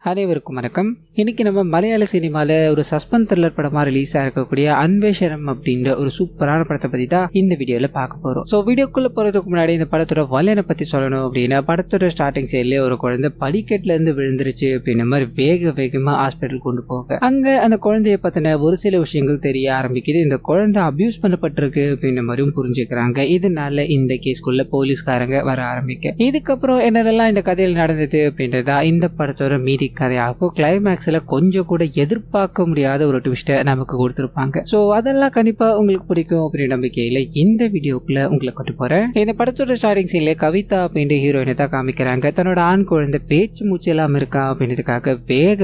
அனைவருக்கும் வணக்கம். இன்னைக்கு நம்ம மலையாள சினிமால ஒரு சஸ்பென்ஸ் த்ரில்லர் படமா ரிலீஸ் ஆயிருக்கக்கூடிய அன்வேஷனம் அப்படின்ற ஒரு சூப்பரான படத்தை பத்தி தான் இந்த வீடியோல பார்க்க போறோம். ஸோ வீடியோக்குள்ள போறதுக்கு முன்னாடி இந்த படத்தோட வலையனை பத்தி சொல்லணும் அப்படின்னா, படத்தோட ஸ்டார்டிங் சைட்லயே ஒரு குழந்தை படிக்கட்டுல இருந்து விழுந்துருச்சு அப்படின்ற மாதிரி வேகமா ஹாஸ்பிட்டல் கொண்டு போக, அங்க அந்த குழந்தைய பத்தின ஒரு சில விஷயங்கள் தெரிய ஆரம்பிக்குது. இந்த குழந்தை அபியூஸ் பண்ணப்பட்டிருக்கு அப்படின்ற மாதிரியும் புரிஞ்சுக்கிறாங்க. இதனால இந்த கேஸ்குள்ள போலீஸ்காரங்க வர ஆரம்பிக்க, இதுக்கப்புறம் என்னென்னலாம் இந்த கதையில் நடந்தது அப்படின்றதா இந்த படத்தோட மீதி கதையாகும். கிளைமேக்ஸ்ல கொஞ்சம் கூட எதிர்பார்க்க முடியாத ஒரு ட்விஸ்ட்டை நமக்கு கொடுத்திருப்பாங்க. சோ அதெல்லாம் கண்டிப்பா உங்களுக்கு பிடிக்கும் அப்படின்ற நம்பிக்கையில இந்த வீடியோக்குள்ள உங்களை கொண்டு போறேன். இந்த படத்தோட ஸ்டார்டிங் சீன்ல கவிதா அப்படின்ற ஹீரோயினை தான் காமிக்கிறாங்க. தன்னோட ஆண் குழந்தை பேச்சு மூச்சு எல்லாம் இருக்கா அப்படின்றதுக்காக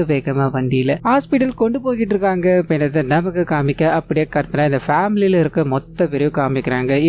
வேகமா வண்டியில ஹாஸ்பிட்டல் கொண்டு போய்கிட்டு இருக்காங்க அப்படின்றத நமக்கு காமிக்க, அப்படியே கற்பனை இந்த ஃபேமிலியில இருக்க மொத்த பேரையும் காமிக்கிறாங்க.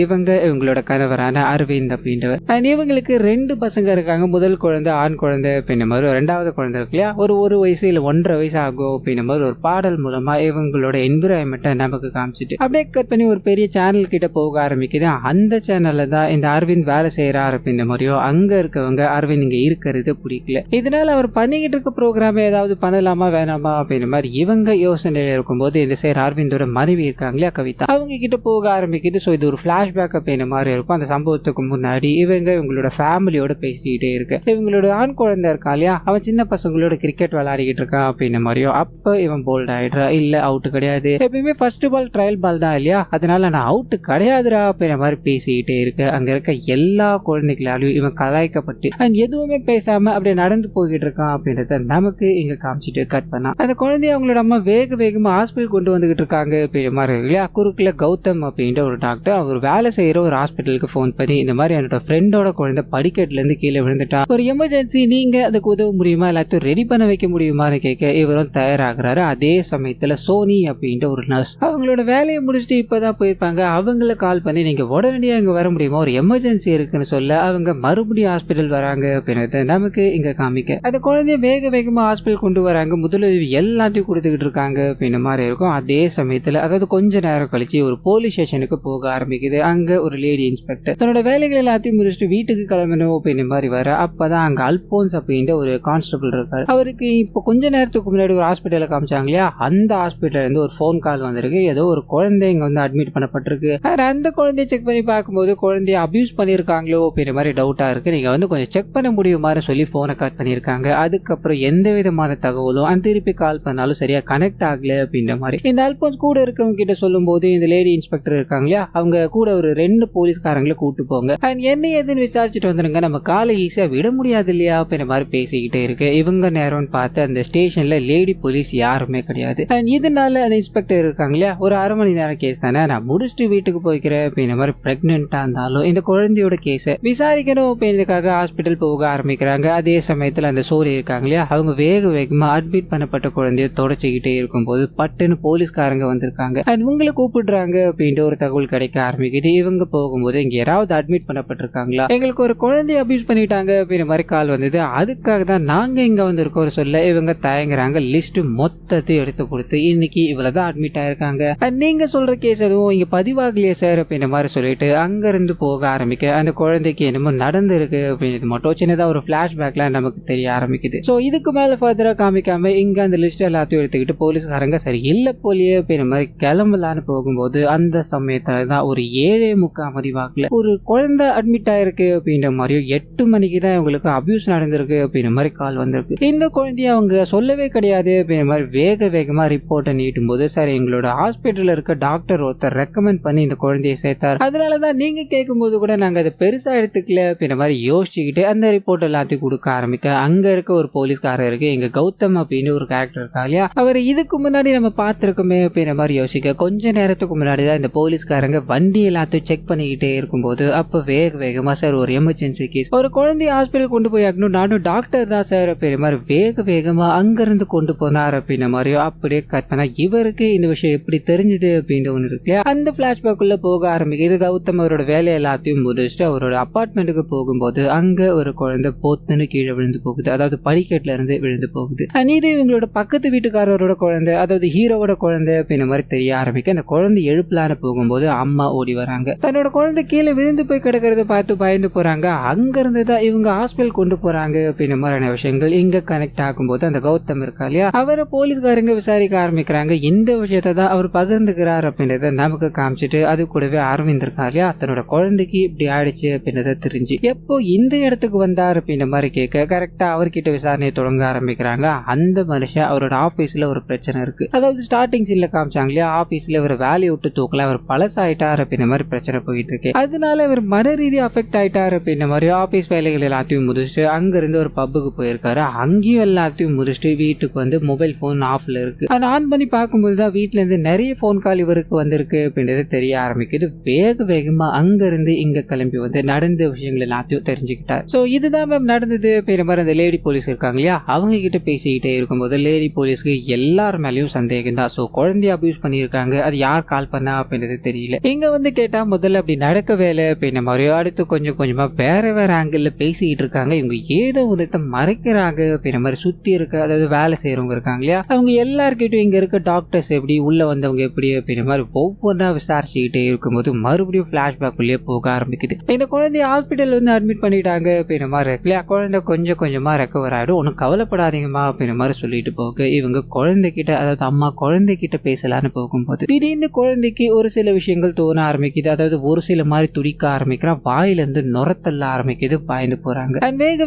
இவங்களோட கணவரான அரவிந்த் அப்படின்றவர். இவங்களுக்கு 2 பசங்க இருக்காங்க. முதல் குழந்தை ஆண் குழந்தை அப்படின்ற மாதிரி, 2வது குழந்தை இருக்கு இல்லையா, ஒரு வயசு இல்ல 1.5 வயசு ஆகும் அப்படின்ற மாதிரி ஒரு பாடல் மூலமா இவங்களோட என்விரான்மெண்ட்டை நமக்கு காமிச்சிட்டு அப்படியே கட் பண்ணி ஒரு பெரிய சேனல் கிட்ட போக ஆரம்பிக்குது. அந்த சேனல்ல தான் இந்த அரவிந்த் வேலை செய்யறாரு அப்படின்ற மாதிரியோ, அங்க இருக்கவங்க அரவிந்த் இங்க இருக்கிறது பிடிக்கல, இதனால அவர் பண்ணிக்கிட்டு இருக்க ப்ரோக்ராம் ஏதாவது பண்ணலாமா வேணாமா அப்படின்ற மாதிரி இவங்க யோசனையில இருக்கும்போது, இந்த சைடு அரவிந்தோட மனைவி இருக்காங்களா கவிதா, அவங்க கிட்ட போக ஆரம்பிக்குது. ஸோ இது ஒரு பிளாஷ்பேக் அப்படின்ற மாதிரி இருக்கும். அந்த சம்பவத்துக்கு முன்னாடி இவங்களோட ஃபேமிலியோட பேசிக்கிட்டே இருக்கு. இவங்களோட ஆண் குழந்தை இருக்கா இல்லையா, அவன் சின்ன பசங்களோட கிரிக்கெட் விளையாடிக்கிட்டு இருக்கா அப்படின்ற மாதிரியோ, அப்ப இவன் போல்ட் ஆயிடுறா. இல்ல அவுட் கிடையாது, எப்பயுமே ஃபர்ஸ்ட் பால் ட்ரையல் பால் தான் இல்லையா, அதனால நான் அவுட் கிடையாதுரா அப்படின்ற மாதிரி பேசிக்கிட்டே இருக்கு. அங்க இருக்க எல்லா குழந்தைகளாலையும் இவன் கலாய்க்கப்பட்டு எதுவுமே பேசாம அப்படியே நடந்து போய்கிட்டு இருக்கான் அப்படின்றத நமக்கு இங்க காமிச்சிட்டு கட் பண்ணா, அந்த குழந்தைய அவங்களோட அம்மா வேகமா ஹாஸ்பிட்டல் கொண்டு வந்துகிட்டு இருக்காங்க அப்படின்ற மாதிரி இல்லையா. குறுக்குல கௌதம் அப்படின்ற ஒரு டாக்டர் அவர் வேலை செய்யற ஒரு ஹாஸ்பிட்டலுக்கு போன் பண்ணி, இந்த மாதிரி என்னோட ஃப்ரெண்டோட குழந்தை படிக்கட்டுல இருந்து கீழே விழுந்துட்டா, ஒரு எமர்ஜென்சி, நீங்க அதுக்கு உதவ முடியுமா, எல்லாத்தையும் ரெடி பண்ண வைக்க முடியுமான்னு கேட்க இவரும் தயாராகிறாரு. அதே சமயத்துல சோனி அப்படின்ற ஒரு நர்ஸ் அவங்களோட வேலையை முடிச்சுட்டு இப்பதான் போயிருப்பாங்க. அவங்கள கால் பண்ணி, நீங்க உடனடியா இங்க வர முடியுமா, ஒரு எமர்ஜென்சி இருக்குன்னு சொல்ல அவங்க மறுபடியும் ஹாஸ்பிட்டல் வராங்க அப்படின்றத நமக்கு இங்க காமிக்க, அந்த குழந்தைய வேகமா ஹாஸ்பிட்டல் கொண்டு வராங்க. முதலுதவி எல்லாத்தையும் கொடுத்துக்கிட்டு இருக்காங்க அப்படின்ற மாதிரி இருக்கும். அதே சமயத்துல, அதாவது கொஞ்ச நேரம் கழிச்சு ஒரு போலீஸ் ஸ்டேஷனுக்கு போக ஆரம்பிக்குது. அங்க ஒரு லேடி இன்ஸ்பெக்டர் தன்னோட வேலைகள் எல்லாத்தையும் முடிச்சுட்டு வீட்டுக்கு கிளம்பணும் அப்படின்ற மாதிரி வர, அப்பதான் அங்க அல்போன்ஸ் அப்படின்ற ஒரு கான்ஸ்டபிள் இருக்காரு. அவருக்கு இப்போ கொஞ்ச நேரத்துக்கு முன்னாடி ஒரு ஹாஸ்பிட்டல காமிச்சாங்க இல்லையா, அந்த ஹாஸ்பிட்டல்ல இருந்து ஒரு போன் கால் வந்திருக்கு. ஏதோ ஒரு குழந்தை இங்க வந்து அட்மிட் பண்ணப்பட்டிருக்கு. அந்த குழந்தைய செக் பண்ணி பார்க்கும்போது குழந்தைய அபியூஸ் பண்ணிருக்காங்களோ அப்படின்ற மாதிரி டவுட்டா இருக்கு, நீங்க வந்து கொஞ்சம் செக் பண்ண முடியுமாறு சொல்லி போனை கட் பண்ணிருக்காங்க. அதுக்கப்புறம் எந்த விதமான தகவலும் திருப்பி கால் பண்ணாலும் சரியா கனெக்ட் ஆகல அப்படின்ற மாதிரி இந்த அல்போன்ஸ் கூட இருக்கவங்க கிட்ட சொல்லும் போது, இந்த லேடி இன்ஸ்பெக்டர் இருக்காங்க இல்லையா, அவங்க கூட ஒரு 2 போலீஸ்காரங்களை கூட்டு போங்க, என்ன ஏதுன்னு விசாரிச்சுட்டு வந்துருங்க, நம்ம காலை ஈஸியா விட முடியாது இல்லையா அப்படின்ற மாதிரி பேசிக்கிட்டே இருக்கு. இவங்க நேரம்னு பார்த்து அந்த ஸ்டேஷன்ல லேடி போலீஸ் யாருமே கிடையாது. இதனால அந்த இன்ஸ்பெக்டர் இருக்காங்க இல்லையா, ஒரு 1/2 மணி நேரம் கேஸ் தானே, நான் முடிச்சுட்டு வீட்டுக்கு போய்க்கிறேன் அப்படின்ற மாதிரி பிரெக்னென்ட்டா இருந்தாலும் இந்த குழந்தையோட கேஸ விசாரிக்கணும் அப்படின்றதுக்காக ஹாஸ்பிட்டல் போக ஆரம்பிக்கிறாங்க. அதே சமயத்துல அந்த சோரி இருக்காங்க இல்லையா, அவங்க வேகமா அட்மிட் பண்ணப்பட்ட குழந்தைய தொடச்சிக்கிட்டே இருக்கும்போது பட்டுன்னு போலீஸ்காரங்க வந்திருக்காங்க. உங்களை கூப்பிடுறாங்க அப்படின்ற ஒரு தகவல் கிடைக்க ஆரம்பிக்குது. இவங்க போகும்போது, இங்க யாராவது அட்மிட் பண்ணப்பட்டிருக்காங்களா, எங்களுக்கு ஒரு குழந்தைய அபியூஸ் பண்ணிட்டாங்க அப்படின்ற மாதிரி கால் வந்தது, அதுக்காக தான் நாங்க இங்க வந்திருக்கோம் சொல்ல இவங்க தயங்குறாங்க. லிஸ்ட் மொத்தத்தையும் எடுத்து கொடுத்து, இன்னைக்கு இவ்வளவுதான் அட்மிட் ஆயிருக்காங்க, நீங்க சொல்ற கேஸ் எதுவும் இங்க பதிவாகலையே சார் அப்படின்ற மாதிரி சொல்லிட்டு அங்க இருந்து போக ஆரம்பிக்க, அந்த குழந்தைக்கு என்னமோ நடந்து இருக்கு அப்படின்றது மட்டும் சின்னதா ஒரு பிளாஷ்பேக்ல நமக்கு தெரிய ஆரம்பிக்குது. சோ இதுக்கு மேல ஃபர்தரா காமிக்காம இங்க அந்த லிஸ்ட் எல்லாத்தையும் எடுத்துக்கிட்டு போலீஸ்காரங்க சரி இல்ல போலியே அப்படின்ற மாதிரி கிளம்பலான்னு போகும்போது, அந்த சமயத்துல தான் ஒரு 7:45 மணி வாக்குல ஒரு குழந்தை அட்மிட் ஆயிருக்கு அப்படின்ற மாதிரியும், 8 மணிக்கு தான் இவங்களுக்கு அபியூஸ் நடந்திருக்கு அப்படின்ற மாதிரி கால் வந்திருக்கு. இந்த குழந்தைய அவங்க சொல்லவே கிடையாது அப்படின்ற மாதிரி வேகமா ரிப்போர்ட்டை நீட்டும் போது, சார் எங்களோட ஹாஸ்பிட்டல்ல இருக்க டாக்டர் ஒருத்தர் ரெக்கமெண்ட் பண்ணி இந்த குழந்தைய சேர்த்தார், அதனாலதான் நீங்க கேட்கும் போது கூட நாங்க அதை பெருசா எடுத்துக்கல அப்படின்ற மாதிரி யோசிச்சுக்கிட்டு அந்த ரிப்போர்ட் எல்லாத்தையும் கொடுக்க ஆரம்பிக்க, அங்க இருக்க ஒரு போலீஸ்காரர் இருக்கு, எங்க கௌதம் அப்படின்னு ஒரு கேரக்டர் இருக்கா இல்லையா, அவர் இதுக்கு முன்னாடி நம்ம பார்த்திருக்கோமே அப்படின்ற மாதிரி யோசிக்க, கொஞ்ச நேரத்துக்கு முன்னாடி தான் இந்த போலீஸ்காரங்க வண்டி எல்லாத்தையும் செக் பண்ணிக்கிட்டே இருக்கும்போது, அப்ப வேகமா சார் ஒரு எமர்ஜென்சி கேஸ், ஒரு குழந்தைய ஹாஸ்பிட்டல் கொண்டு போய் ஆகணும், நானும் டாக்டர் தான் சார் அப்படின்ற மாதிரி வேகமா அங்கிருந்து கொண்டு போனார் அப்படின்ற மாதிரியோ அப்படியே கட் பண்ணா, இவருக்கு இந்த விஷயம் எப்படி தெரிஞ்சது அப்படின்ற ஒண்ணு இருக்கு. அந்த பிளாஷ்பேக் உள்ள போக ஆரம்பிக்குது. கௌதம் அவரோட வேலை எல்லாத்தையும் முடிச்சுட்டு அவரோட அபார்ட்மெண்ட்டுக்கு போகும்போது, அங்க ஒரு குழந்தை போத்துன்னு கீழே விழுந்து போகுது, அதாவது படிக்கட்டுல இருந்து விழுந்து போகுது. இது இவங்களோட பக்கத்து வீட்டுக்காரரோட குழந்தை, அதாவது ஹீரோவோட குழந்தை அப்படின்ற மாதிரி தெரிய ஆரம்பிக்க, அந்த குழந்தை எழுப்பலான்னு போகும்போது அம்மா ஓடி வராங்க. தன்னோட குழந்தை கீழே விழுந்து போய் கிடக்கிறத பார்த்து பயந்து போறாங்க. அங்க இருந்து தான் இவங்க ஹாஸ்பிட்டல் கொண்டு போறாங்க அப்படின்ற மாதிரியான விஷயங்கள் இங்க கனெக்ட் ஆகும்போது அந்த கௌதம் இருக்கா இல்லையா, அவரை போலீஸ்காரங்க விசாரிக்க ஆரம்பிக்கிறாங்க. இந்த விஷயத்தை தான் அவர் பகிர்ந்துக்கிறார் அப்படின்றத நமக்கு காமிச்சிட்டு, அது கூடவே அரவிந்த் இருக்கா இல்லையா, தன்னோட குழந்தைக்கு இப்படி ஆயிடுச்சு அப்படின்றத தெரிஞ்சு எப்போ இந்த இடத்துக்கு வந்தார் அப்படின்ற மாதிரி கேட்க கரெக்டா அவர்கிட்ட விசாரணையை தொடங்க ஆரம்பிக்கிறாங்க. அந்த மனுஷன் அவரோட ஆபீஸ்ல ஒரு பிரச்சனை இருக்கு, அதாவது ஸ்டார்டிங் சீன்ல காமிச்சாங்க இல்லையா, ஆபீஸ்ல இவர் வேலையை விட்டு தூக்கல, அவர் பழசாயிட்டார் அப்படின்ற மாதிரி பிரச்சனை போயிட்டு இருக்கு. அதனால இவர் மன ரீதியா அஃபெக்ட் ஆயிட்டார் அப்படின்ற மாதிரி ஆபீஸ் வேலைகள் எல்லாத்தையும் முடிச்சுட்டு அங்க இருந்து ஒரு பப்புக்கு போயிருக்காரு. அங்கேயும் எல்லாத்தையும் முடிச்சுட்டு வீட்டுக்கு வந்து மொபைல் போன் ஆஃப்ல இருக்கு. அதை ஆன் பண்ணி பார்க்கும்போது தான் வீட்டுல இருந்து நிறைய போன் கால் இவருக்கு வந்திருக்கு அப்படின்றது தெரிய ஆரம்பிக்குது. வேகமா அங்க இருந்து இங்க கிளம்பி வந்து நடந்த விஷயங்கள் எல்லாத்தையும் தெரிஞ்சுக்கிட்டார். சோ இதுதான் மேம் நடந்தது அப்படின்ற மாதிரி அந்த லேடி போலீஸ் இருக்காங்க இல்லையா, அவங்க கிட்ட பேசிக்கிட்டே இருக்கும்போது லேடி போலீஸ்க்கு எல்லார் மேலயும் சந்தேகம் தான். சோ குழந்தைய அபியூஸ் பண்ணிருக்காங்க, அது யார் கால் பண்ணா அப்படின்றது தெரியல. இங்க வந்து கேட்டா முதல்ல அப்படி நடக்கவே இல்லை அப்படின்ற மாதிரியோ, அடுத்து கொஞ்சம் கொஞ்சமா வேற வேற ஆங்கிள் பேசிக்கிட்டு இருக்காங்க. இவங்க ஏதோ உதத்தை மறைக்கிறாங்க அப்படின்ற மாதிரி சுத்தி இருக்க, அதாவது வேலை செய்யறவங்க இருக்காங்க இல்லையா, அவங்க எல்லார்கிட்டும் இங்க இருக்க டாக்டர்ஸ் எப்படி, உள்ள வந்தவங்க எப்படி அப்படின்ற மாதிரி ஒவ்வொன்றா விசாரிச்சுக்கிட்டே இருக்கும்போது மறுபடியும் பிளாஷ்பேக் உள்ளே போக ஆரம்பிக்குது. இந்த குழந்தைய ஹாஸ்பிட்டல் வந்து அட்மிட் பண்ணிட்டாங்க அப்படின்ற மாதிரி இருக்கு இல்லையா, குழந்தை கொஞ்சம் கொஞ்சமா ரெக்கவர் ஆயிடும், ஒன்னும் கவலைப்படாதீங்கம்மா அப்படின்ற மாதிரி சொல்லிட்டு போக இவங்க குழந்தைகிட்ட, அதாவது அம்மா குழந்தைகிட்ட பேசலான்னு போகும்போது திடீர்னு குழந்தைக்கு ஒரு சில விஷயங்கள் தோண ஆரம்பிக்குது. அதாவது ஒரு சில மாதிரி துடிக்க ஆரம்பிக்கிறான், வாயில இருந்து நுரத்தள்ள ஆரம்பிக்குது, பாய்ந்து போறாங்க.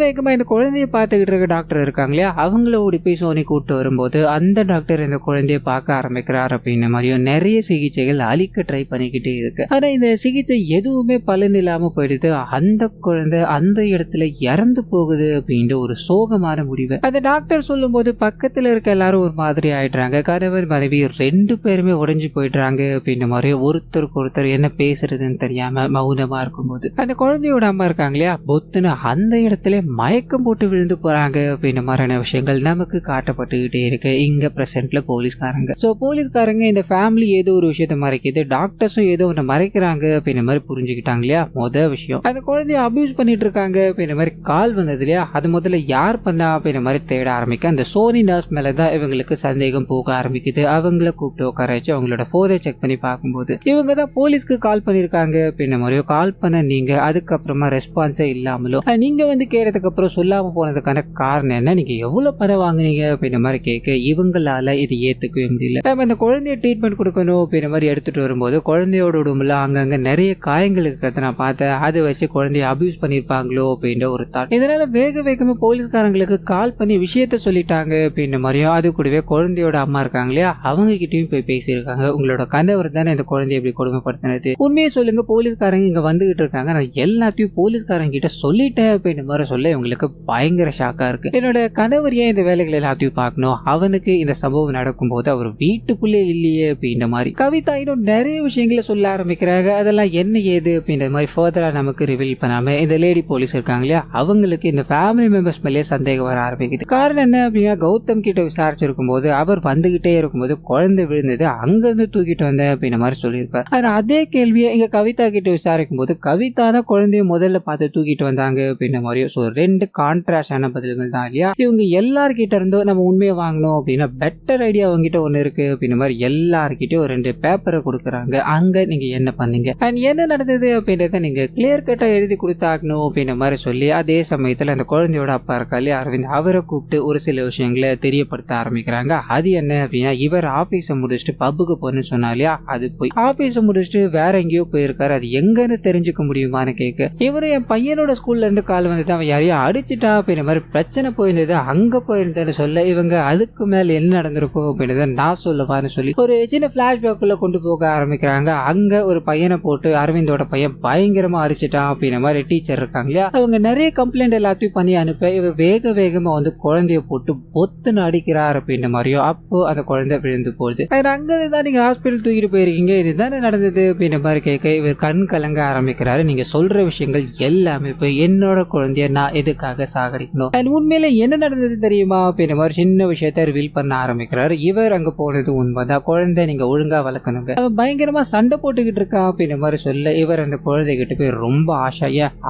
வேகமா இந்த குழந்தைய பார்த்துக்கிட்டு இருக்க டாக்டர் இருக்காங்க இல்லையா, அவங்கள ஓடி போய் சோனி கூப்பிட்டு வரும்போது அந்த டாக்டர் இந்த குழந்தைய பார்க்க ஆரம்பிக்கிறார் அப்படின்ற மாதிரியும் நிறைய சிகிச்சைகள் அளிக்க ட்ரை பண்ணிக்கிட்டே இருக்கு. ஆனா இந்த சிகிச்சை எதுவுமே பலன் இல்லாம போயிடுது. அந்த குழந்தை அந்த இடத்துல இறந்து போகுது அப்படின்ற ஒரு சோகமான முடிவு அந்த டாக்டர் சொல்லும் போது பக்கத்துல இருக்க எல்லாரும் ஒரு மாதிரி ஆயிடுறாங்க. கணவர் மனைவி 2 பேருமே உடைஞ்சு போயிடுறாங்க அப்படின்ற மாதிரி ஒருத்தருக்கு ஒருத்தர் என்ன பேசுறதுன்னு தெரியாம மௌனமா இருக்கும்போது அந்த குழந்தையோட அம்மா இருக்காங்க இல்லையா, பொத்துன்னு அந்த இடத்துல மயக்கம் போட்டு விழுந்து போறாங்க அப்படின்ற மாதிரியான விஷயங்கள் நமக்கு காட்டப்பட்டுக்கிட்டே இருக்கு இங்க பிரசன்ட்ல போலீஸ்காரங்க. சோ போலீஸ்காரங்க இந்த ஃபேமிலி ஏதோ ஒரு விஷயத்த மறைக்குது, டாக்டர்ஸும் ஏதோ ஒன்று மறைக்கிறாங்க அப்படின்ற மாதிரி புரிஞ்சுக்கிட்டாங்க இல்லையா. முதல் விஷயம் அந்த குழந்தைய அபியூஸ் பண்ணிட்டு இருக்காங்க அப்படின்ற மாதிரி கால் வந்தது இல்லையா, அது முதல்ல யார் பண்ணா அப்படின்ற மாதிரி தேட ஆரம்பிக்க அந்த சோனி நர்ஸ் மேலதான் இவங்களுக்கு சந்தேகம் போக ஆரம்பிக்குது. அவங்கள கூப்பிட்டு உட்கார வச்சு அவங்களோட போனை செக் பண்ணி பார்க்கும்போது இவங்க தான் போலீஸ்க்கு கால் பண்ணிருக்காங்க அப்படின்ற மாதிரியோ, கால் பண்ண நீங்க அதுக்கப்புறமா ரெஸ்பான்ஸே இல்லாமலோ, நீங்க வந்து கேட்டதுக்கு அப்புறம் சொல்லாம போனதுக்கான காரணம் என்ன, நீங்க எவ்வளவு பணம் வாங்குனீங்க அப்படின்ற மாதிரி கேட்க இவங்களால இது ஏத்துக்கவே முடியல. நம்ம அந்த குழந்தைய ட்ரீட்மெண்ட் கொடுக்கணும் அப்படின்ற மாதிரி எடுத்துட்டு வரும்போது குழந்தையோட உடம்புல அங்கங்க நிறைய காயங்கள் இருக்கிறத நான் பார்த்தேன், அதை வச்சு குழந்தைய அபியூஸ் பண்ணிருப்பாங்களோ அப்படின்ற ஒரு தாட். இதனால வேகமா போலீஸ்காரங்களுக்கு கால் பண்ணி விஷயத்த சொல்லிட்டாங்க அப்படின்ற மாதிரியும், அது கூடவே குழந்தையோட அம்மா இருக்காங்க இல்லையா, அவங்க கிட்டயும் போய் பேசியிருக்காங்க. உங்களோட கணவர் தானே இந்த குழந்தைய எப்படி கொடுமைப்படுத்தினது, உண்மையை சொல்லுங்க, போலீஸ்காரங்க இங்க வந்துகிட்டு இருக்காங்க, நான் எல்லாத்தையும் போலீஸ்காரங்க கிட்ட சொல்லிட்டேன் அப்படின்ற மாதிரி சொல்ல இவங்களுக்கு பயங்கர ஷாக்கா இருக்கு. என்னோட கணவர் ஏன் இந்த வேலைகள் எல்லாத்தையும் பார்க்கணும், அவனுக்கு இந்த சம்பவம் நடக்கும் போது அவர் வீட்டுக்குள்ளே இல்லையே அப்படின்ற மாதிரி கவிதா இன்னும் நிறைய விஷயங்களை சொல்ல ஆரம்பிக்கிறாங்க. அதெல்லாம் என்ன ஏது அப்படின்ற மாதிரி ஃபர்தரா நமக்கு ரிவீல் பண்ணாம இந்த லேடி போலீஸ் இருக்காங்க இல்லையா, அவங்களுக்கு இந்த ஃபேமிலி மெம்பர்ஸ் மேலே சந்தேகம் வர ஆரம்பிக்குது. காரணம் என்ன அப்படின்னா, கௌதம் கிட்ட விசாரிச்சிருக்கும் போது அவர் வந்துகிட்டே இருக்கும்போது குழந்தை விழுந்தது, அங்கிருந்து தூக்கிட்டு வந்த அப்படின்ற மாதிரி சொல்லியிருப்பார். ஆனா அதே கேள்வியை இங்க கவிதா கிட்ட விசாரிக்கும் போது கவிதா தான் குழந்தைய முதல்ல பார்த்து தூக்கிட்டு வந்தாங்க அப்படின்ற மாதிரியும். ஸோ 2 கான்ட்ராஸ்டான பதில்கள் தான் இல்லையா. இவங்க எல்லார்கிட்ட இருந்தோ நம்ம உண்மையை வாங்கணும் அப்படின்னா பெட்டர் ஐடியா அவங்ககிட்ட ஒண்ணு இருக்கு அப்படின்ற மாதிரி எல்லார்கிட்டயும் 2 பேப்பரை கொடுக்குறாங்க. அங்க நீங்க என்ன பண்ணீங்க அண்ட் என்ன நடந்தது அப்படின்றத நீங்க கிளியர் கட்டா எழுதி கொடுத்தாகணும் அப்படின்ற மாதிரி சொல்லி, அதே சமயத்துல அந்த குழந்தையோட அப்பா இருக்காலே அரவிந்த், அவரை கூப்பிட்டு ஒரு சில விஷயங்களை தெரியப்படுத்த ஆரம்பிக்கிறாங்க. அது என்ன அப்படின்னா, இவர் ஆபீஸை முடிச்சுட்டு பப்புக்கு போன்னு சொன்னா இல்லையா, அது போய் ஆபீஸை முடிச்சுட்டு வேற எங்கேயோ போயிருக்காரு, அது எங்கன்னு தெரிஞ்சுக்க முடியுமான்னு கேட்க இவரு என் பையனோட ஸ்கூல்ல இருந்து கால் வந்துட்டு அவன் யாரையும் அடிச்சுட்டா அப்படின்ற மாதிரி பிரச்சனை போயிருந்தது, அங்க போயிருந்தேன்னு சொல்ல இவங்க அதுக்கு மேல என்ன நடந்திருக்கும் அப்படின்றத நான் சொல்லவான்னு சொல்லி ஒரு சின்ன பிளாஷ்பேக்குள்ள கொண்டு போக ஆரம்பிக்கிறாங்க. அங்க ஒரு பையனை போட்டு அரவிந்தோட பையன் பயங்கரமா அடிச்சுட்டான் அப்படின்ற மாதிரி டீச்சர் இருக்காங்க இல்லையா, அவங்க நிறைய கம்ப்ளைண்ட் எல்லாத்தையும் பண்ணி அனுப்ப இவர் வேகமா வந்து குழந்தைய போட்டு பொத்துன்னு அடிக்கிறார் அப்படின்ற மாதிரியும். அப்போ அந்த குழந்தை விழுந்து போகுது. அங்கதான் நீங்க ஹாஸ்பிட்டல் தூக்கிட்டு போயிருக்கீங்க, இதுதானே நடந்தது அப்படின்ற மாதிரி கேட்க இவர் கண் கலங்க ஆரம்பிக்கிறாரு. நீங்க சொல்ற விஷயங்கள் எல்லாமே இப்ப என்னோட குழந்தைய நான் எதுக்காக சாகடிக்கணும், உண்மையில என்ன நடந்தது தெரியுமா அப்படின்ற மாதிரி சின்ன விஷயத்த ரிவீல் பண்ண ஆரம்பிக்கிறாரு. இவர் அங்க போனது உண்மைதான், குழந்தை நீங்க ஒழுங்கா வளர்க்கணுங்க, அவன் பயங்கரமா சண்டை போட்டுக்கிட்டு இருக்கான் அப்படின்ற மாதிரி சொல்ல இவர் அந்த குழந்தை கிட்ட போய் ரொம்ப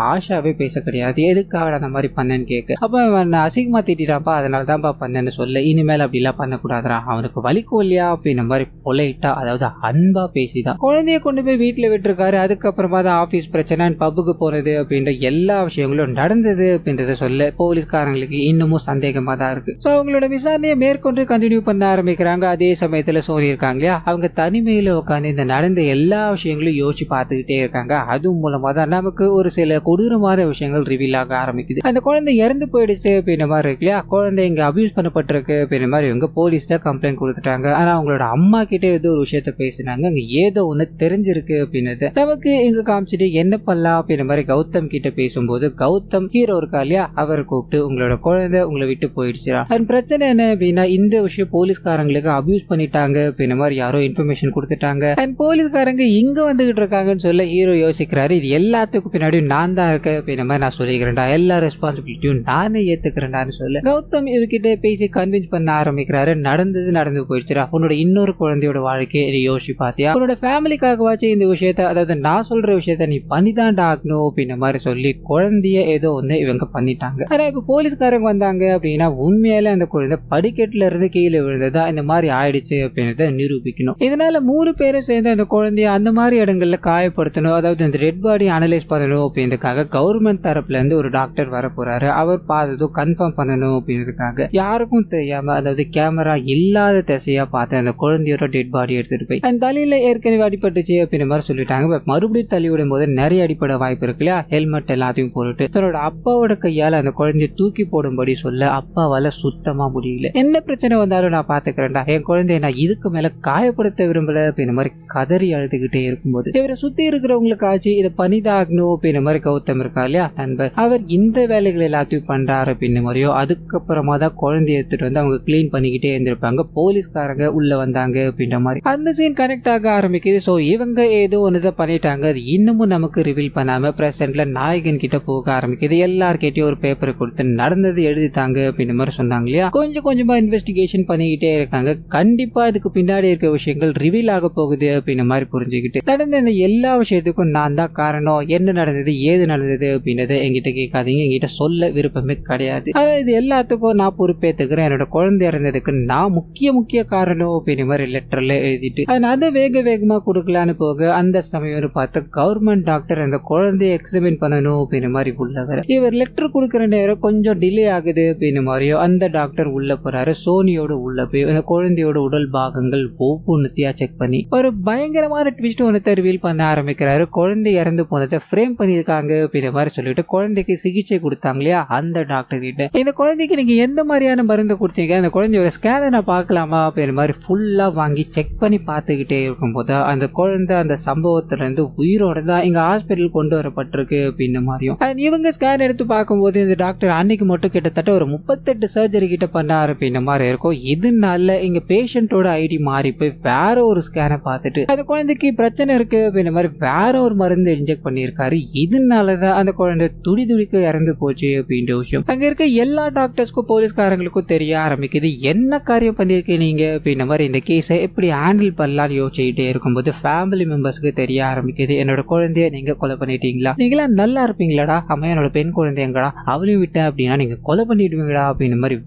ஆஷாவே பேச கிடையாது, எதுக்காக அந்த மாதிரி பண்ணேன்னு கேட்க அப்ப அவன் அசிங்கமா திட்டாப்பா, அதனால தான்ப்பா பண்ணேன்னு சொல்ல இனிமேல் அப்படி எல்லாம் பண்ணக்கூடாதுரா, அவனுக்கு வலிக்கும் இல்லையா அப்படின்ற மாதிரி பொலைட்டா, அதாவது அன்பா பேசிதான் குழந்தைய கொண்டு போய் வீட்டுல விட்டுருக்காரு. அதுக்கப்புறமா தான் ஆபீஸ் பிரச்சனை பப்புக்கு போறது அப்படின்ற எல்லா விஷயங்களும் நடந்தது அப்படின்றத சொல்ல போலீஸ்காரங்களுக்கு இன்னும் இன்னமும் சந்தேகமா தான் இருக்கு. சோ அவங்களோட விசாரணையை மேற்கொண்டு கண்டினியூ பண்ண ஆரம்பிக்கிறாங்க. அதே சமயத்துல சோனி இருக்காங்க இல்லையா, அவங்க தனிமையில உட்காந்து இந்த நடந்த எல்லா விஷயங்களும் யோசிச்சு பார்த்துக்கிட்டே இருக்காங்க. அது மூலமா தான் நமக்கு ஒரு சில கொடூரமான விஷயங்கள் ரிவீல் ஆக ஆரம்பிக்குது. அந்த குழந்தை இறந்து போயிடுச்சு அப்படின்ற மாதிரி இருக்கு இல்லையா, குழந்தை இங்க அபியூஸ் பண்ணப்பட்டிருக்கு அப்படின்ற மாதிரி இவங்க போலீஸ்ல கம்ப்ளைண்ட் கொடுத்துட்டாங்க. ஆனா அவங்களோட அம்மா கிட்ட ஏதோ ஒரு விஷயத்த பேசினாங்க, அங்க ஏதோ ஒண்ணு தெரிஞ்சிருக்கு அப்படின்னு நமக்கு இங்க காமிச்சிட்டு என்ன பண்ணலாம் அப்படின்ற மாதிரி கௌதம் கிட்ட பேசும்போது, கௌதம் ஹீரோ இருக்கா இல்லையா, அவரை கூப்பிட்டு உங்களோட குழந்தை உங்களை விட்டு போயிடுச்சுரா, அது பிரச்சனை என்ன அப்படின்னா இந்த விஷயம் போலீஸ்காரங்களுக்கு அபியூஸ் பண்ணிட்டாங்க அப்படின்ற மாதிரி யாரோ இன்ஃபர்மேஷன் கொடுத்துட்டாங்க, அண்ட் போலீஸ்காரங்க இங்க வந்துகிட்டு இருக்காங்கன்னு சொல்ல ஹீரோ யோசிக்கிறாரு, இது எல்லாத்துக்கும் பின்னாடி நான் தான் இருக்கேன் அப்படின்ற மாதிரி நான் சொல்லிக்கிறேன்டா, எல்லா ரெஸ்பான்சிபிலிட்டியும் நானே ஏத்துக்கிறேன்டான்னு சொல்ல கௌதம் இவர்கிட்ட பேசி கன்வின்ஸ் பண்ண ஆரம்பிக்கிறாரு. நடந்து போயிடுச்சுரா, உன்னோட இன்னொரு குழந்தையோட வாழ்க்கையை யோசிச்சு பாத்தியா, உன்னோட ஃபேமிலிக்காகவாச்சும் இந்த விஷயத்த, அதாவது நான் சொல்ற விஷயத்த நீ பண்ணிதான்டா ஆகணும் அப்படின்ற மாதிரி சொல்லி குழந்தைய ஏதோ ஒண்ணு இவங்க பண்ணிட்டாங்க. ஆனா இப்ப போலீஸ்காரங்க வந்தாங்க அப்படின்னா உண்மையால அந்த குழந்தை படிக்கட்டுல இருந்து கீழே விழுந்ததா இந்த மாதிரி ஆயிடுச்சு அப்படின்றத நிரூபிக்கணும். இதனால 3 பேரும் சேர்ந்து அந்த குழந்தைய அந்த மாதிரி இடங்கள்ல காயப்படுத்தணும், அதாவது அந்த டெட் பாடி அனலைஸ் பண்ணணும் அப்படின்றதுக்காக கவர்மெண்ட் தரப்புல இருந்து ஒரு டாக்டர் வர போறாரு. அவர் பார்த்ததும் கன்ஃபார்ம் பண்ணணும் அப்படின்றதுக்காக யாருக்கும் தெரியாம, அதாவது கேமரா இல்லாத திசையா பார்த்து அந்த குழந்தையோட டெட் பாடி எடுத்துட்டு போய் அந்த தலையில ஏற்கனவே அடிபட்டுச்சு அப்படின்ற மாதிரி சொல்லிட்டாங்க. மறுபடியும் தள்ளி விடும் போது நிறைய அடிப்படை வாய்ப்பு இருக்கு இல்லையா, ஹெல்மெட் எல்லாத்தையும் போட்டுட்டு தன்னோட அப்பாவோட கையால அந்த குழந்தைய தூக்கி போடும்படி சொல்ல அப்பாவால சுத்தமா முடியல. என்ன பிரச்சனை வந்தாலும் நான் பாத்துக்கிறேன்டா, என் குழந்தைய நான் இதுக்கு மேல காயப்படுத்த விரும்பல அப்படின்ற மாதிரி கதறி அழுதுகிட்டே இருக்கும்போது இவரை சுத்தி இருக்கிறவங்களுக்கு ஆச்சு இதை பண்ணிதாகணும் அப்படின்ற மாதிரி கௌதம் இருக்கா இல்லையா நண்பர், அவர் இந்த வேலைகள் எல்லாத்தையும் பண்றாரு அப்படின்ற மாதிரியோ, அதுக்கப்புறமா தான் குழந்தைய எடுத்துட்டு வந்து அவங்க கிளீன் பண்ணிக்கிட்டே இருந்திருப்பாங்க. போலீஸ்காரங்க உள்ள வந்தாங்க அப்படின்ற மாதிரி அந்த சீன் கனெக்ட் ஆக ஆரம்பிக்குது. சோ இவங்க ஏதோ ஒண்ணுதான் பண்ணிட்டாங்க, அது இன்னமும் நமக்கு ரிவீல் பண்ணாம பிரசன்ட்ல நாயகன் கிட்ட போக ஆரம்பிக்குது. எல்லார்கிட்டயும் ஒரு பேப்பரை கொடுத்து நடந்தது எழுதிட்டாங்க அப்படின்ற மாதிரி சொன்னாங்க இல்லையா, கொஞ்சம் கொஞ்சமா இன்வெஸ்டிகேஷன் பண்ணிக்கிட்டே இருக்காங்க. கண்டிப்பா இதுக்கு பின்னாடி இருக்க விஷயங்கள் ரிவீல் ஆக போகுது அப்படின்ற மாதிரி புரிஞ்சுக்கிட்டு நடந்த இந்த எல்லா விஷயத்துக்கும் நான் தான் காரணம், என்ன நடந்தது ஏது நடந்தது அப்படின்றத என்கிட்ட கேட்காதீங்க, என்கிட்ட சொல்ல விருப்பமே கிடையாது, ஆனா இது எல்லாத்துக்கும் நான் பொறுப்பேற்றுக்கிறேன், என்னோட குழந்தை இறந்ததுக்கு நான் முக்கிய காரணம் அப்படின்ற மாதிரி லெட்டர்ல எழுதிட்டு அதை வேகமா கொடுக்கலான்னு போக அந்த சமயம் பார்த்து கவர்மெண்ட் டாக்டர் அந்த குழந்தைய எக்ஸாமின் பண்ணணும் அப்படின்ற மாதிரி உள்ளவர். இவர் லெட்டர் கொடுக்கிற நேரம் கொஞ்சம் டிலே ஆகுது அப்படின்ற மாதிரியோ அந்த டாக்டர் உள்ள போறாரு. சோனியோட உள்ள போய் அந்த குழந்தையோட உடல் பாகங்கள் ஒவ்வொன்னுத்தையா செக் பண்ணி ஒரு பயங்கரமான ட்விஸ்ட் ஒன்று ரிவீல் பண்ண ஆரம்பிக்கிறாரு. குழந்தை இறந்து போனதை ஃப்ரேம் பண்ணியிருக்காங்க அப்படின்ற மாதிரி சொல்லிட்டு குழந்தைக்கு சிகிச்சை கொடுத்தாங்க இல்லையா அந்த டாக்டர் கிட்ட, இந்த குழந்தைக்கு நீங்க எந்த மாதிரியான மருந்து கொடுத்தீங்க, அந்த குழந்தையோட ஸ்கேனை நான் பார்க்கலாமா அப்படின்ற மாதிரி ஃபுல்லா வாங்கி செக் பண்ணி பார்த்துக்கிட்டே இருக்கும்போது அந்த குழந்தை அந்த சம்பவத்துல இருந்து உயிரோட தான் இங்க ஹாஸ்பிட்டல் கொண்டு வரப்பட்டிருக்கு அப்படின்ற மாதிரியும் இவங்க ஸ்கேன் எடுத்து பார்க்கும்போது இந்த டாக்டர் அன்னைக்கு மட்டும் கிட்டத்தட்ட ஒரு 38 சர்ஜரி கிட்ட பண்ணாரு அப்படின்ற மாதிரி இருக்கும். இதனால இங்க பேஷண்டோட ஐடி மாறி போய் வேற ஒரு ஸ்கேனை பார்த்துட்டு அந்த குழந்தைக்கு பிரச்சனை இருக்கு அப்படின்ற மாதிரி வேற ஒரு மருந்து இன்ஜெக்ட் பண்ணியிருக்காரு. இதனாலதான் அந்த குழந்தை துடிக்க இறந்து போச்சு அப்படின்ற விஷயம் அங்க இருக்க எல்லா டாக்டர்ஸ்க்கும் போலீஸ்காரங்களுக்கும் தெரிய ஆரம்பிக்குது. என்ன காரியம் பண்ணிருக்கீங்க நீங்க அப்படின்ற மாதிரி இந்த கேஸை எப்படி ஹேண்டில் பண்ணலாம்னு யோசிச்சுட்டே இருக்கும்போது ஃபேமிலி மெம்பர்ஸ்க்கு தெரிய ஆரம்பிக்குது, என்னோட குழந்தைய நீங்க கொலை பண்ணிட்டீங்களா, நீங்களா நல்லா இருப்பீங்களாடா, அம்மா என்னோட பெண் குழந்தைங்களா, அவளையும் விட்டேன் அப்படின்னா நீங்க கொலை பண்ணிடுவீங்களா அப்படின்ற மாதிரி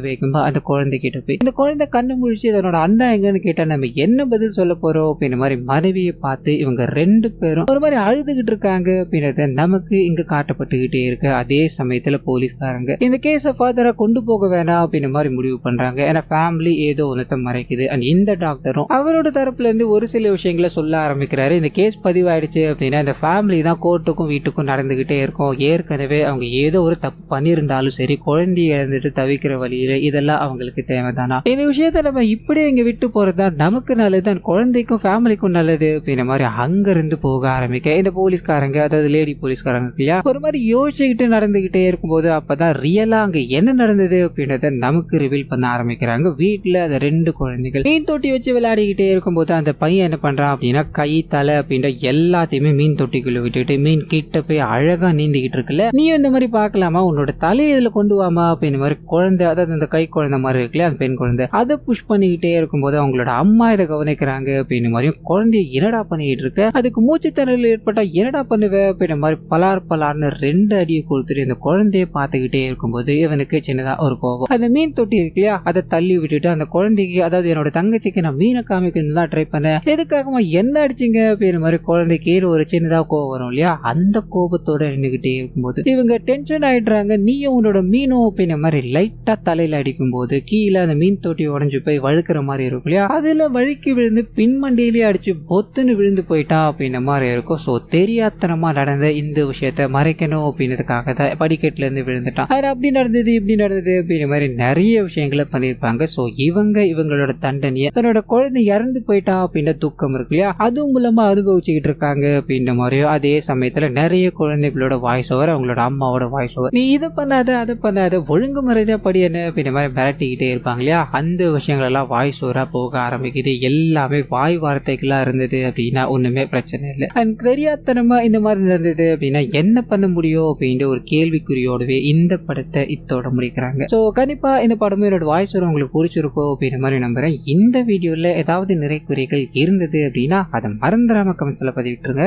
வேகமா அந்த குழந்தை கிட்ட போய் இந்த குழந்தை கண்ணு முழிச்சு தன்னோட அண்ணா எங்கன்னு கேட்டா நம்ம என்ன பதில் சொல்ல போறோம் அப்படின்ற மாதிரி மனைவியை பார்த்து இவங்க 2 பேரும் ஒரு மாதிரி அழுதுகிட்டு இருக்காங்க அப்படின்றத நமக்கு இங்க காட்டப்பட்டுக்கிட்டே இருக்கு. அதே சமயத்துல போலீஸ்காரங்க இந்த கேஸை ஃபர்தரா கொண்டு போக வேணாம் அப்படின்ற மாதிரி முடிவு பண்றாங்க. ஏன்னா ஃபேமிலி ஏதோ ஒன்னத்தை மறைக்குது. அண்ட் இந்த டாக்டரும் அவரோட தரப்புல இருந்து ஒரு சில விஷயங்களை சொல்ல ஆரம்பிக்கிறாரு. இந்த கேஸ் பதிவாயிடுச்சு அப்படின்னா இந்த ஃபேமிலி தான் கோர்ட்டுக்கும் வீட்டுக்கும் நடந்துகிட்டே இருக்கும். ஏற்கனவே அவங்க ஏதோ ஒரு தப்பு பண்ணியிருந்தாலும் சரி, குழந்தைய இழந்துட்டு தவிக்கிற வழியில இதெல்லாம் அவங்களுக்கு தேவைதானா, இந்த விஷயத்த நம்ம இப்படியே இங்க விட்டு போறதா நமக்கு நல்லது, குழந்தைக்கும் ஃபேமிலிக்கும் நல்லது அப்படின்ற மாதிரி அங்க இருந்து போக ஆரம்பிக்க இந்த போலீஸ்காரங்க, அதாவது லேடி போலீஸ்காரங்க இல்லையா, ஒரு மாதிரி யோசிச்சுக்கிட்டு நடந்துகிட்டே இருக்கும்போது அப்பதான் ரியலா அங்க என்ன நடந்தது அப்படின்றத நமக்கு ரிவீல் பண்ண ஆரம்பிக்கிறாங்க. வீட்டுல அந்த 2 குழந்தைகள் மீன் தொட்டி வச்சு விளையாடிக்கிட்டே இருக்கும்போது அந்த பையன் என்ன பண்றான் அப்படின்னா கை தலை அப்படின்ற எல்லாத்தையுமே மீன் தொட்டிக்குள்ள விட்டுட்டு மீன் கிட்ட போய் அழகா நீந்திக்கிட்டு இருக்குல்ல, நீ இந்த மாதிரி பாக்கலாமா, உன்னோட தலையை இதுல கொண்டு வாமா அப்படின்ற மாதிரி குழந்தை, அதாவது அந்த கை குழந்தை மாதிரி இருக்குல்ல அந்த பெண் குழந்தை, அதை புஷ் பண்ணிக்கிட்டே இருக்கும்போது அவங்களோட அம்மா இதை கவனிக்கிறாங்க அப்படின்ற மாதிரியும் குழந்தைய என்னடா பண்ணிட்டு இருக்க, அதுக்கு மூச்சு திணறல் ஏற்பட்டா என்னடா பண்ணுவ அப்படின்ற மாதிரி பலார்னு 2 அடியை கொடுத்துட்டு இந்த குழந்தைய பார்த்துக்கிட்டே இருக்கும்போது இவனுக்கு சின்னதா ஒரு கோபம், அந்த மீன் தொட்டி இருக்கு இல்லையா அதை தள்ளி விட்டுட்டு அந்த குழந்தைக்கு, அதாவது என்னோட தங்கச்சிக்கு நான் மீனை காமிக்கணும் தான் ட்ரை பண்ணேன், எதுக்காகமா என்ன அடிச்சிங்க அப்படின்ற மாதிரி குழந்தைக்கு ஒரு சின்னதா கோபம் வரும் இல்லையா, அந்த கோபத்தோட நின்றுகிட்டே இருக்கும்போது இவங்க டென்ஷன் ஆயிடுறாங்க. நீயும் உன்னோட மீனும் வேணும் அப்படின்ற மாதிரி லைட்டா தலையில அடிக்கும் போது கீழே அந்த மீன் தொட்டி உடஞ்சு போய் வழுக்கிற மாதிரி இருக்கும் இல்லையா, அதுல வழுக்கி விழுந்து பின்மண்டியிலேயே அடிச்சு பொத்துன்னு விழுந்து போயிட்டா அப்படின்ற மாதிரி இருக்கும். ஸோ தெரியாத்தனமா நடந்த இந்த விஷயத்த மறைக்கணும் அப்படின்றதுக்காக தான் படிக்கட்டுல இருந்து விழுந்துட்டான். அது அப்படி நடந்தது இப்படி நடந்தது அப்படின்ற மாதிரி நிறைய விஷயங்களை பண்ணியிருப்பாங்க. ஸோ இவங்களோட தண்டனையை தன்னோட குழந்தை இறந்து போயிட்டா அப்படின்ற துக்கம் இருக்கு இல்லையா, அது மூலமா அனுபவிச்சுக்கிட்டு இருக்காங்க அப்படின்ற மாதிரியும் அதே சமயத்துல நிறைய குழந்தைகளோட வாய்ஸ் ஓவர், அவங்களோட அம்மாவோட வாய்ஸ் ஓவர், நீ இதை பண்ணாத அதை பண்ணாத ஒழுங்கு முறைதான் படி என்ன அப்படின்ற மாதிரி மிரட்டிக்கிட்டே இருப்பாங்க இல்லையா, அந்த விஷயங்கள் எல்லாம் வாய்ஸ் ஓவரா போக ஆரம்பிக்குது. எல்லாமே வாய் வார்த்தைகளா இருந்தது அப்படின்னா ஒண்ணுமே பிரச்சனை இல்லை. அண்ட் தெரியாத்தனமா இந்த மாதிரி நடந்தது அப்படின்னா என்ன பண்ண முடியும் அப்படின்ற ஒரு கேள்விக்குறியோடவே இந்த படத்தை இத்தோட முடிக்கிறாங்க. ஸோ கண்டிப்பா இந்த படமும் என்னோட வாய்ஸ் ஓவர் உங்களுக்கு பிடிச்சிருக்கோம் அப்படின்ற மாதிரி நம்புறேன். இந்த வீடியோல ஏதாவது நிறை குறைகள் இருந்தது அப்படின்னா அதை மறந்துடாம கமெண்ட்ஸ்ல பதிவிட்டுருங்க.